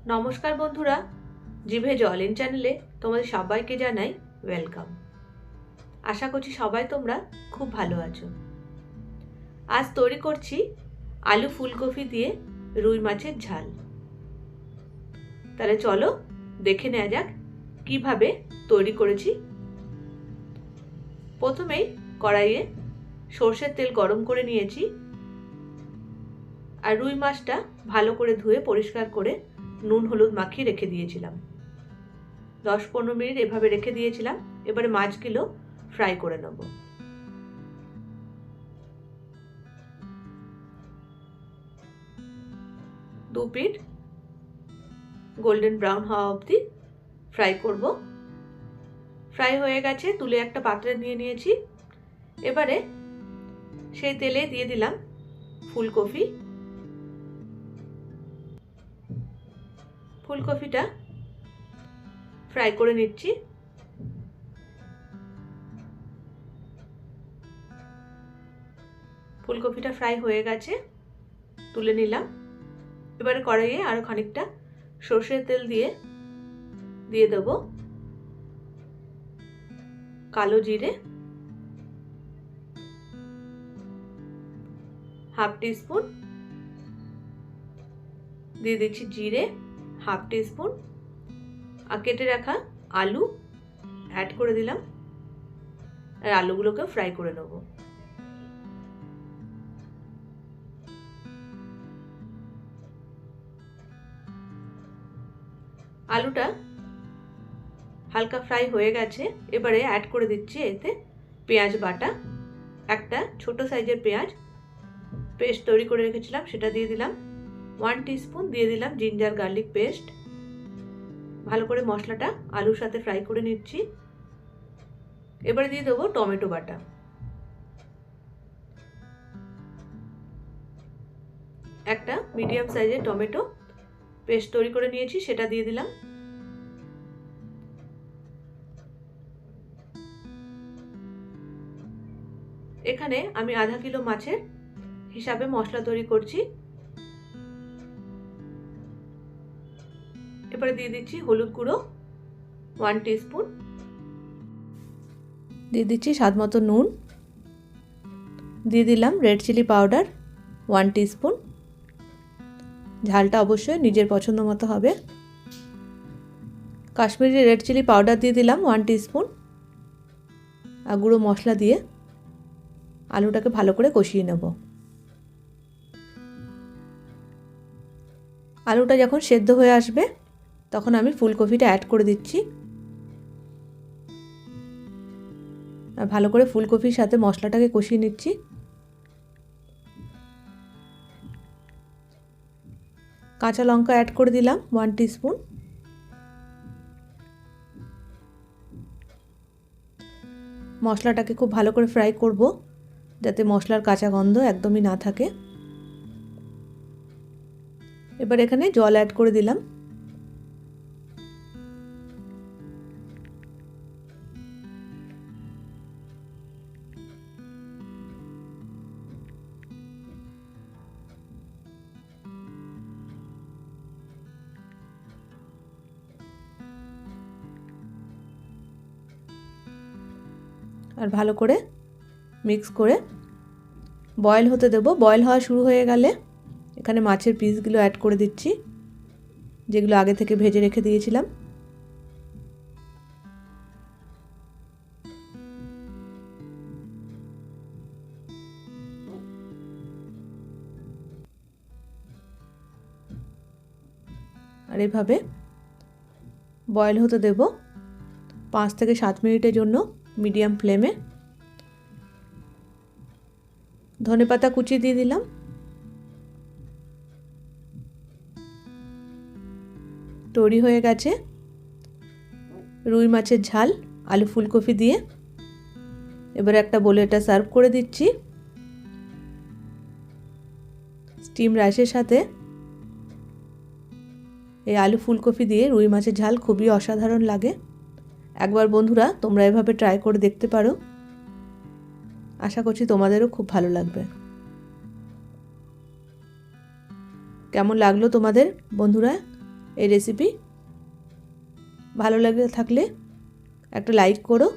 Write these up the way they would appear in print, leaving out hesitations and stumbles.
নমস্কার বন্ধুরা, জিভে জল ইন চ্যানেলে তোমাদের সবাইকে জানাই ওয়েলকাম। আশা করছি সবাই তোমরা খুব ভালো আছো। আজ তৈরি করছি আলু ফুলকপি দিয়ে রুই মাছের ঝাল। তাহলে চলো দেখে নেওয়া যাক কিভাবে তৈরি করেছি। প্রথমেই কড়াইয়ে সর্ষের তেল গরম করে নিয়েছি, আর রুই মাছটা ভালো করে ধুয়ে পরিষ্কার করে নুন হলুদ মাখিয়ে রেখে দিয়েছিলাম। 10-15 মিনিট এভাবে রেখে দিয়েছিলাম। এবারে মাছগুলো ফ্রাই করে নেব। দু পিঠ গোল্ডেন ব্রাউন হওয়া অবধি ফ্রাই করব। ফ্রাই হয়ে গেছে, তুলে একটা পাত্রে নিয়ে নিয়েছি। এবারে সেই তেলে দিয়ে দিলাম ফুলকপি। ফুলকপিটা ফ্রাই করে নিচ্ছি। ফুলকপিটা ফ্রাই হয়ে গেছে, তুলে নিলাম। এবারে কড়াইয়ে আরো খানিকটা সর্ষের তেল দিয়ে দেব কালো জিরে, হাফ টিস্পুন দিয়ে দিচ্ছি জিরে, হাফ টিস্পুন, আর কেটে রাখা আলু অ্যাড করে দিলাম। আর আলুগুলোকে ফ্রাই করে নেব। আলুটা হালকা ফ্রাই হয়ে গেছে। এবারে অ্যাড করে দিচ্ছি এতে পেঁয়াজ বাটা। একটা ছোট সাইজের পেঁয়াজ পেস্ট তৈরি করে রেখেছিলাম, সেটা দিয়ে দিলাম। 1 টিস্পুন দিয়ে দিলাম জিঞ্জার গার্লিক পেস্ট। ভালো করে মশলাটা আলুর সাথে ফ্রাই করে নিচ্ছি। এবারে দিয়ে দেবো টমেটো বাটা। একটা মিডিয়াম সাইজের টমেটো পেস্ট তৈরি করে নিয়েছি, সেটা দিয়ে দিলাম। এখানে আমি আধা কিলো মাছের হিসাবে মশলা তৈরি করছি। এবারে দিয়ে দিচ্ছি হলুদ গুঁড়ো 1 টিস্পুন, দিয়ে দিচ্ছি স্বাদ মতো নুন, দিয়ে দিলাম রেড চিলি পাউডার 1 টিস্পুন। ঝালটা অবশ্যই নিজের পছন্দ মতো হবে। কাশ্মীরি রেড চিলি পাউডার দিয়ে দিলাম 1 টিস্পুন। আর গুঁড়ো মশলা দিয়ে আলুটাকে ভালো করে কষিয়ে নেব। আলুটা যখন সেদ্ধ হয়ে আসবে তখন আমি ফুলকপিটা অ্যাড করে দিচ্ছি। আর ভালো করে ফুলকপির সাথে মশলাটাকে কষিয়ে নিচ্ছি। কাঁচা লঙ্কা অ্যাড করে দিলাম 1 টিস্পুন। মশলাটাকে খুব ভালো করে ফ্রাই করব, যাতে মশলার কাঁচা গন্ধ একদমই না থাকে। এবার এখানে জল অ্যাড করে দিলাম। আর ভালো করে মিক্স করে বয়েল হতে দেব। বয়েল হওয়া শুরু হয়ে গেলে এখানে মাছের পিসগুলো অ্যাড করে দিচ্ছি, যেগুলো আগে থেকে ভেজে রেখে দিয়েছিলাম। আর এভাবে বয়েল হতে দেব 5 থেকে 7 মিনিটের জন্য মিডিয়াম ফ্লেমে। ধনেপাতা কুচি দিয়ে দিলাম। তৈরি হয়ে গেছে রুই মাছের ঝাল আলু ফুলকপি দিয়ে। এবার একটা বলে এটা সার্ভ করে দিচ্ছি। স্টিম রাইসের সাথে এই আলু ফুলকপি দিয়ে রুই মাছের ঝাল খুবই অসাধারণ লাগে। একবার বন্ধুরা তোমরা এভাবে ট্রাই করে দেখতে পারো। আশা করছি তোমাদেরও খুব ভালো লাগবে। কেমন লাগলো তোমাদের বন্ধুরা এই রেসিপি। ভালো লাগে থাকলে একটা লাইক করো,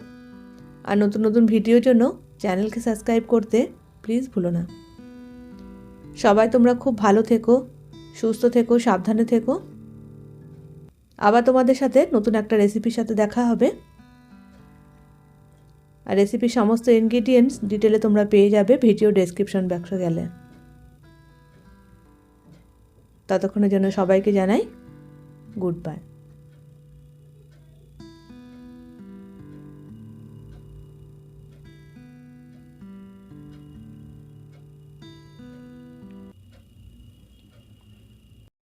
আর নতুন নতুন ভিডিওর জন্য চ্যানেলকে সাবস্ক্রাইব করতে প্লিজ ভুলো না। সবাই তোমরা খুব ভালো থেকো, সুস্থ থেকো, সাবধানে থেকো। আবার তোমাদের সাথে নতুন একটা রেসিপির সাথে দেখা হবে। আর রেসিপির সমস্ত ইনগ্রিডিয়েন্টস ডিটেলে তোমরা পেয়ে যাবে ভিডিও ডেসক্রিপশন বক্সে গেলে। ততক্ষণের জন্য সবাইকে জানাই গুড বাই।